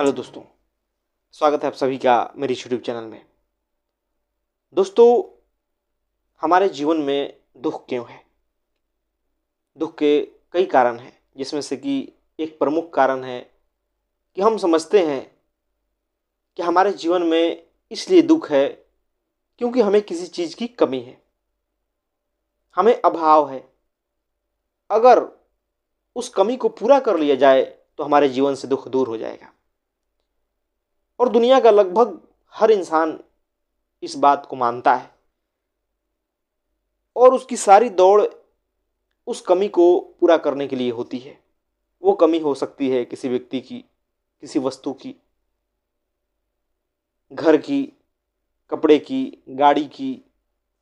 Hello दोस्तों, स्वागत है आप सभी का मेरे यूट्यूब चैनल में। दोस्तों, हमारे जीवन में दुख क्यों है? दुख के कई कारण हैं, जिसमें से कि एक प्रमुख कारण है कि हम समझते हैं कि हमारे जीवन में इसलिए दुख है क्योंकि हमें किसी चीज़ की कमी है, हमें अभाव है। अगर उस कमी को पूरा कर लिया जाए तो हमारे जीवन से दुख दूर हो जाएगा। और दुनिया का लगभग हर इंसान इस बात को मानता है और उसकी सारी दौड़ उस कमी को पूरा करने के लिए होती है। वो कमी हो सकती है किसी व्यक्ति की, किसी वस्तु की, घर की, कपड़े की, गाड़ी की,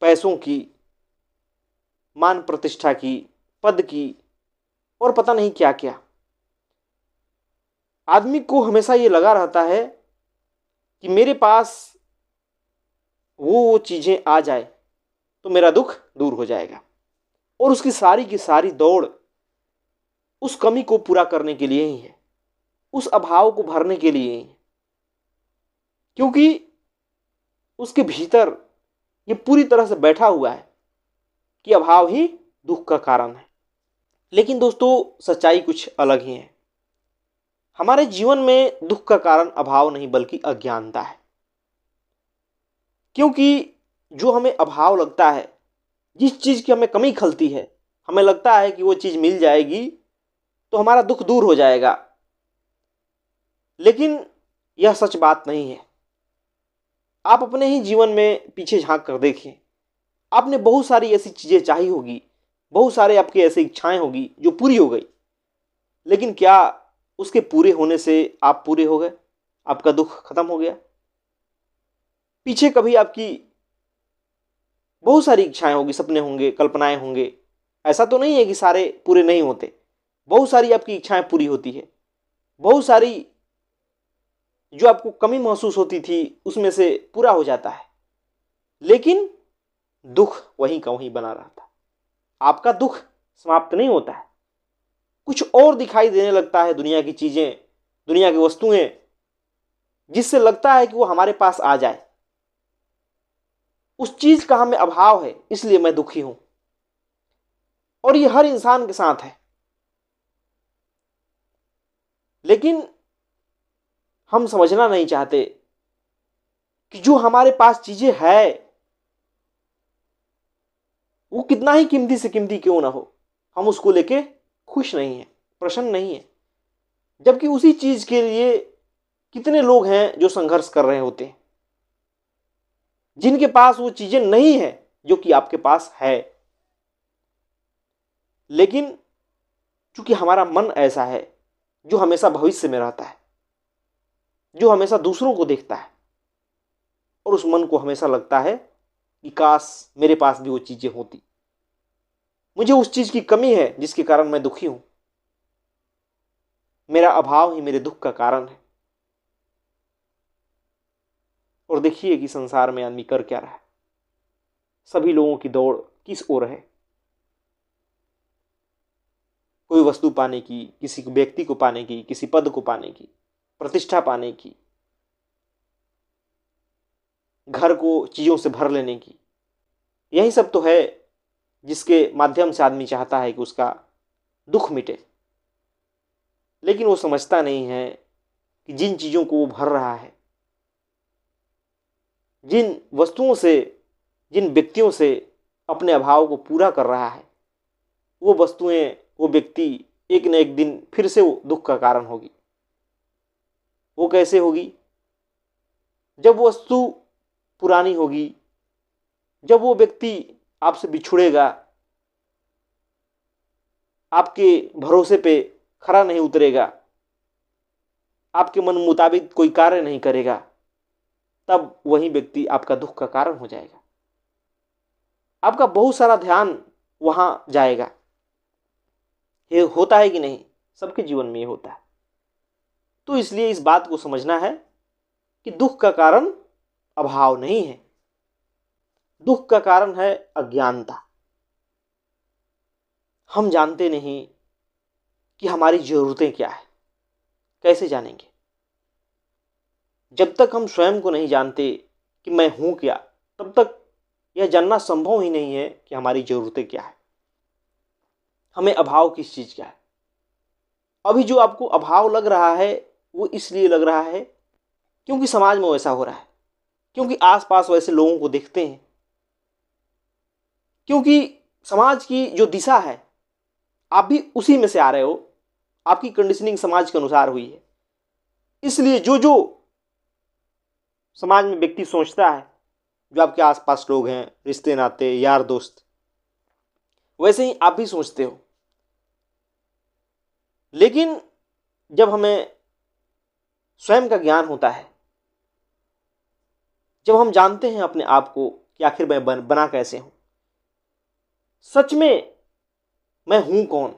पैसों की, मान प्रतिष्ठा की, पद की और पता नहीं क्या क्या। आदमी को हमेशा ये लगा रहता है कि मेरे पास वो चीज़ें आ जाए तो मेरा दुख दूर हो जाएगा। और उसकी सारी की सारी दौड़ उस कमी को पूरा करने के लिए ही है, उस अभाव को भरने के लिए ही है, क्योंकि उसके भीतर ये पूरी तरह से बैठा हुआ है कि अभाव ही दुख का कारण है। लेकिन दोस्तों, सच्चाई कुछ अलग ही है। हमारे जीवन में दुख का कारण अभाव नहीं बल्कि अज्ञानता है। क्योंकि जो हमें अभाव लगता है, जिस चीज़ की हमें कमी खलती है, हमें लगता है कि वो चीज़ मिल जाएगी तो हमारा दुख दूर हो जाएगा। लेकिन यह सच बात नहीं है। आप अपने ही जीवन में पीछे झांक कर देखिए। आपने बहुत सारी ऐसी चीज़ें चाही होगी, बहुत सारे आपकी ऐसी इच्छाएं होगी जो पूरी हो गई, लेकिन क्या उसके पूरे होने से आप पूरे हो गए? आपका दुख खत्म हो गया? पीछे कभी आपकी बहुत सारी इच्छाएं होगी, सपने होंगे, कल्पनाएं होंगे। ऐसा तो नहीं है कि सारे पूरे नहीं होते। बहुत सारी आपकी इच्छाएं पूरी होती है, बहुत सारी जो आपको कमी महसूस होती थी उसमें से पूरा हो जाता है, लेकिन दुख वहीं का वहीं बना रहता है। आपका दुख समाप्त नहीं होता है, कुछ और दिखाई देने लगता है। दुनिया की चीजें, दुनिया की वस्तुएं, जिससे लगता है कि वो हमारे पास आ जाए। उस चीज का हमें अभाव है, इसलिए मैं दुखी हूं। और ये हर इंसान के साथ है। लेकिन हम समझना नहीं चाहते कि जो हमारे पास चीजें है, वो कितना ही कीमती से कीमती क्यों ना हो, हम उसको लेके खुश नहीं है, प्रसन्न नहीं है। जबकि उसी चीज के लिए कितने लोग हैं जो संघर्ष कर रहे होते हैं, जिनके पास वो चीजें नहीं है जो कि आपके पास है। लेकिन चूंकि हमारा मन ऐसा है जो हमेशा भविष्य में रहता है, जो हमेशा दूसरों को देखता है, और उस मन को हमेशा लगता है कि काश मेरे पास भी वो चीजें होती, मुझे उस चीज की कमी है जिसके कारण मैं दुखी हूं। मेरा अभाव ही मेरे दुख का कारण है। और देखिए कि संसार में आदमी कर क्या रहा है। सभी लोगों की दौड़ किस ओर है? कोई वस्तु पाने की, किसी व्यक्ति को पाने की, किसी पद को पाने की, प्रतिष्ठा पाने की, घर को चीजों से भर लेने की। यही सब तो है जिसके माध्यम से आदमी चाहता है कि उसका दुख मिटे। लेकिन वो समझता नहीं है कि जिन चीजों को वो भर रहा है, जिन वस्तुओं से, जिन व्यक्तियों से अपने अभाव को पूरा कर रहा है, वो वस्तुएं, वो व्यक्ति एक न एक दिन फिर से वो दुख का कारण होगी। वो कैसे होगी? जब वो वस्तु पुरानी होगी, जब वो व्यक्ति आपसे बिछुड़ेगा, आपके भरोसे पे खरा नहीं उतरेगा, आपके मन मुताबिक कोई कार्य नहीं करेगा, तब वही व्यक्ति आपका दुख का कारण हो जाएगा। आपका बहुत सारा ध्यान वहां जाएगा। ये होता है कि नहीं? सबके जीवन में ये होता है। तो इसलिए इस बात को समझना है कि दुख का कारण अभाव नहीं है, दुख का कारण है अज्ञानता। हम जानते नहीं कि हमारी जरूरतें क्या है। कैसे जानेंगे? जब तक हम स्वयं को नहीं जानते कि मैं हूं क्या, तब तक यह जानना संभव ही नहीं है कि हमारी ज़रूरतें क्या है, हमें अभाव किस चीज़ का है। अभी जो आपको अभाव लग रहा है वो इसलिए लग रहा है क्योंकि समाज में वैसा हो रहा है, क्योंकि आसपास वैसे लोगों को देखते हैं, क्योंकि समाज की जो दिशा है आप भी उसी में से आ रहे हो, आपकी कंडीशनिंग समाज के अनुसार हुई है। इसलिए जो जो समाज में व्यक्ति सोचता है, जो आपके आसपास लोग हैं, रिश्ते नाते, यार दोस्त, वैसे ही आप भी सोचते हो। लेकिन जब हमें स्वयं का ज्ञान होता है, जब हम जानते हैं अपने आप को कि आखिर मैं बना कैसे हूं, सच में मैं हूं कौन,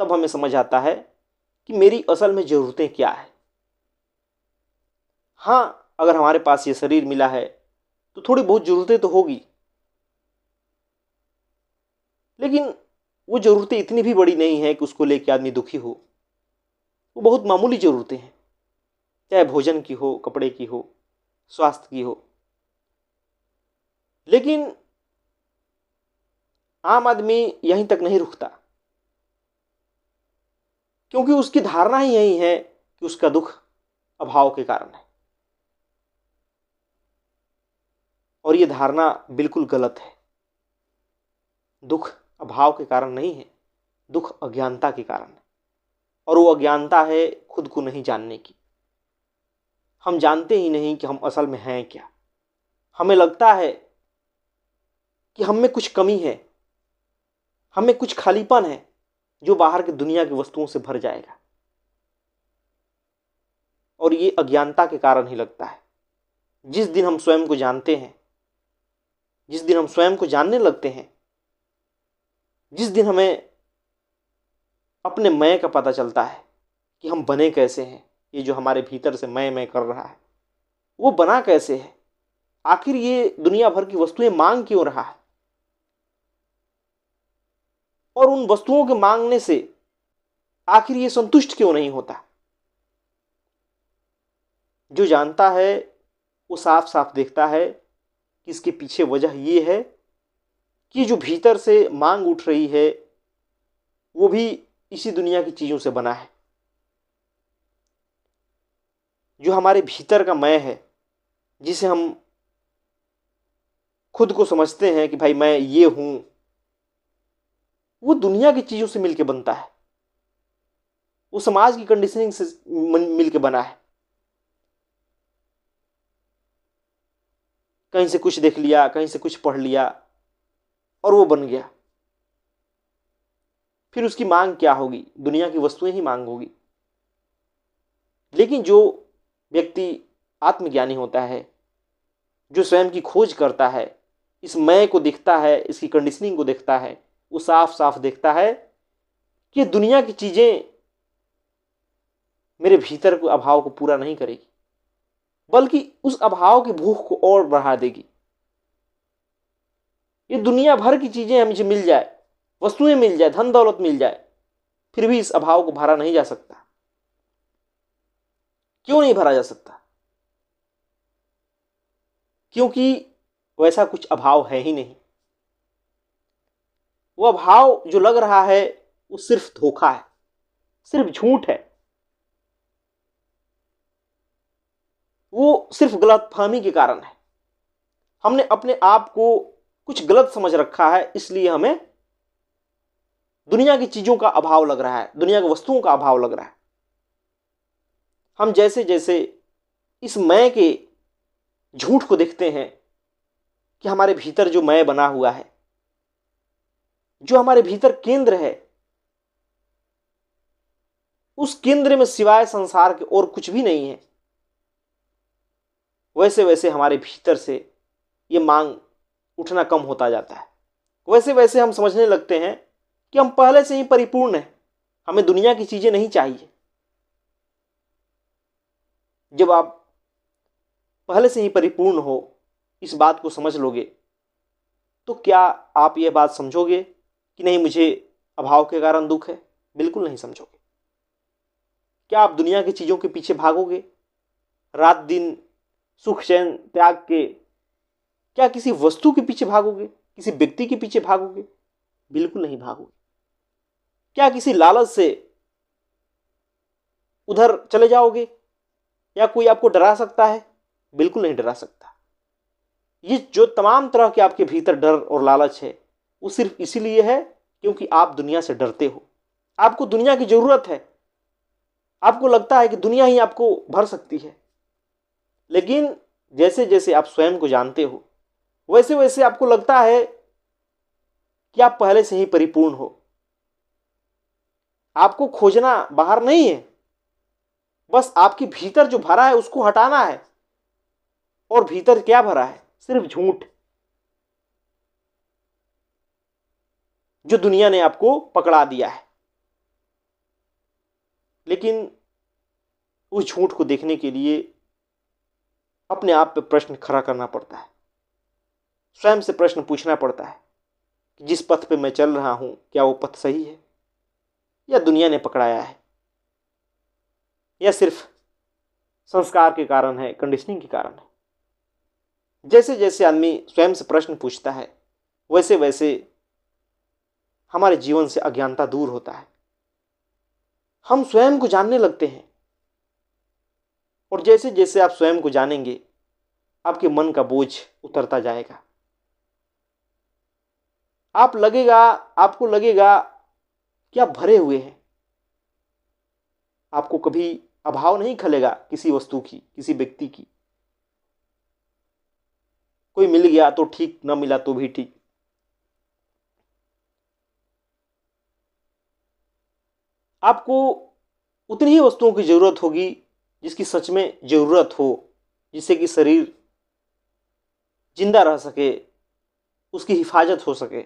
तब हमें समझ आता है कि मेरी असल में ज़रूरतें क्या है। हाँ, अगर हमारे पास ये शरीर मिला है तो थोड़ी बहुत ज़रूरतें तो होगी, लेकिन वो ज़रूरतें इतनी भी बड़ी नहीं है कि उसको लेकर आदमी दुखी हो। वो बहुत मामूली ज़रूरतें हैं, चाहे भोजन की हो, कपड़े की हो, स्वास्थ्य की हो। लेकिन आम आदमी यहीं तक नहीं रुकता, क्योंकि उसकी धारणा ही यही है कि उसका दुख अभाव के कारण है। और ये धारणा बिल्कुल गलत है। दुख अभाव के कारण नहीं है, दुख अज्ञानता के कारण है। और वो अज्ञानता है खुद को नहीं जानने की। हम जानते ही नहीं कि हम असल में हैं क्या। हमें लगता है कि हम में कुछ कमी है, हमें कुछ खालीपन है जो बाहर की दुनिया की वस्तुओं से भर जाएगा। और ये अज्ञानता के कारण ही लगता है। जिस दिन हम स्वयं को जानते हैं, जिस दिन हम स्वयं को जानने लगते हैं, जिस दिन हमें अपने मैं का पता चलता है कि हम बने कैसे हैं, ये जो हमारे भीतर से मैं कर रहा है वो बना कैसे है, आखिर ये दुनिया भर की वस्तुएं मांग क्यों रहा है, और उन वस्तुओं के मांगने से आखिर ये संतुष्ट क्यों नहीं होता। जो जानता है वो साफ साफ देखता है कि इसके पीछे वजह ये है कि जो भीतर से मांग उठ रही है वो भी इसी दुनिया की चीज़ों से बना है। जो हमारे भीतर का मैं है, जिसे हम खुद को समझते हैं कि भाई मैं ये हूं, वो दुनिया की चीज़ों से मिलके बनता है, वो समाज की कंडीशनिंग से मिलके बना है। कहीं से कुछ देख लिया, कहीं से कुछ पढ़ लिया और वो बन गया। फिर उसकी मांग क्या होगी, दुनिया की वस्तुएं ही मांग होगी। लेकिन जो व्यक्ति आत्मज्ञानी होता है, जो स्वयं की खोज करता है, इस मैं को देखता है, इसकी कंडीशनिंग को देखता है, वो साफ साफ देखता है कि दुनिया की चीज़ें मेरे भीतर के अभाव को पूरा नहीं करेगी, बल्कि उस अभाव की भूख को और बढ़ा देगी। ये दुनिया भर की चीज़ें मुझे मिल जाए, वस्तुएं मिल जाए, धन दौलत मिल जाए, फिर भी इस अभाव को भरा नहीं जा सकता। क्यों नहीं भरा जा सकता? क्योंकि वैसा कुछ अभाव है ही नहीं। वो अभाव जो लग रहा है वो सिर्फ धोखा है, सिर्फ झूठ है, वो सिर्फ गलतफहमी के कारण है। हमने अपने आप को कुछ गलत समझ रखा है, इसलिए हमें दुनिया की चीज़ों का अभाव लग रहा है, दुनिया की वस्तुओं का अभाव लग रहा है। हम जैसे जैसे इस मैं के झूठ को देखते हैं कि हमारे भीतर जो मैं बना हुआ है, जो हमारे भीतर केंद्र है, उस केंद्र में सिवाय संसार के और कुछ भी नहीं है, वैसे वैसे हमारे भीतर से ये मांग उठना कम होता जाता है। वैसे वैसे हम समझने लगते हैं कि हम पहले से ही परिपूर्ण हैं, हमें दुनिया की चीज़ें नहीं चाहिए। जब आप पहले से ही परिपूर्ण हो, इस बात को समझ लोगे, तो क्या आप ये बात समझोगे कि नहीं मुझे अभाव के कारण दुख है? बिल्कुल नहीं समझोगे। क्या आप दुनिया की चीज़ों के पीछे भागोगे? रात दिन सुख चैन त्याग के क्या किसी वस्तु के पीछे भागोगे, किसी व्यक्ति के पीछे भागोगे? बिल्कुल नहीं भागोगे। क्या किसी लालच से उधर चले जाओगे? या कोई आपको डरा सकता है? बिल्कुल नहीं डरा सकता। ये जो तमाम तरह के आपके भीतर डर और लालच है, वो सिर्फ इसीलिए है क्योंकि आप दुनिया से डरते हो। आपको दुनिया की जरूरत है, आपको लगता है कि दुनिया ही आपको भर सकती है। लेकिन जैसे जैसे आप स्वयं को जानते हो, वैसे वैसे आपको लगता है कि आप पहले से ही परिपूर्ण हो। आपको खोजना बाहर नहीं है, बस आपके भीतर जो भरा है उसको हटाना है। और भीतर क्या भरा है? सिर्फ झूठ, जो दुनिया ने आपको पकड़ा दिया है। लेकिन उस झूठ को देखने के लिए अपने आप पे प्रश्न खड़ा करना पड़ता है, स्वयं से प्रश्न पूछना पड़ता है कि जिस पथ पे मैं चल रहा हूं, क्या वो पथ सही है या दुनिया ने पकड़ाया है, या सिर्फ संस्कार के कारण है, कंडीशनिंग के कारण है। जैसे जैसे आदमी स्वयं से प्रश्न पूछता है, वैसे वैसे हमारे जीवन से अज्ञानता दूर होता है। हम स्वयं को जानने लगते हैं, और जैसे जैसे आप स्वयं को जानेंगे, आपके मन का बोझ उतरता जाएगा। आपको लगेगा कि आप भरे हुए हैं। आपको कभी अभाव नहीं खलेगा किसी वस्तु की, किसी व्यक्ति की। कोई मिल गया तो ठीक, न मिला तो भी ठीक। आपको उतनी ही वस्तुओं की जरूरत होगी जिसकी सच में जरूरत हो, जिससे कि शरीर जिंदा रह सके, उसकी हिफाजत हो सके।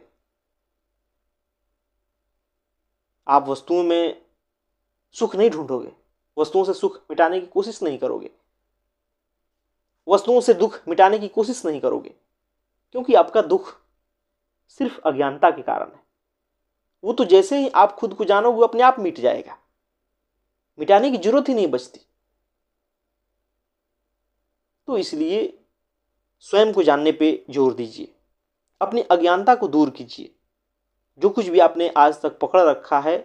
आप वस्तुओं में सुख नहीं ढूंढोगे, वस्तुओं से सुख मिटाने की कोशिश नहीं करोगे, वस्तुओं से दुख मिटाने की कोशिश नहीं करोगे, क्योंकि आपका दुख सिर्फ अज्ञानता के कारण है। वो तो जैसे ही आप खुद को जानोगे, अपने आप मिट जाएगा, मिटाने की जरूरत ही नहीं बचती। तो इसलिए स्वयं को जानने पे जोर दीजिए, अपनी अज्ञानता को दूर कीजिए। जो कुछ भी आपने आज तक पकड़ रखा है,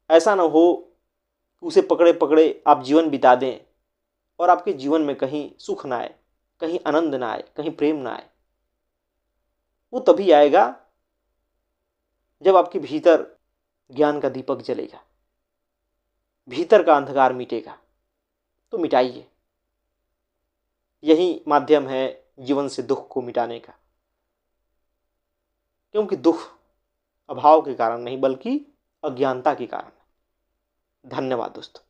ऐसा ना हो कि उसे पकड़े पकड़े आप जीवन बिता दें और आपके जीवन में कहीं सुख ना आए, कहीं आनंद ना आए, कहीं प्रेम ना आए। वो तभी आएगा जब आपके भीतर ज्ञान का दीपक जलेगा, भीतर का अंधकार मिटेगा। तो मिटाइए, यही माध्यम है जीवन से दुख को मिटाने का। क्योंकि दुख अभाव के कारण नहीं, बल्कि अज्ञानता के कारण है। धन्यवाद दोस्तों।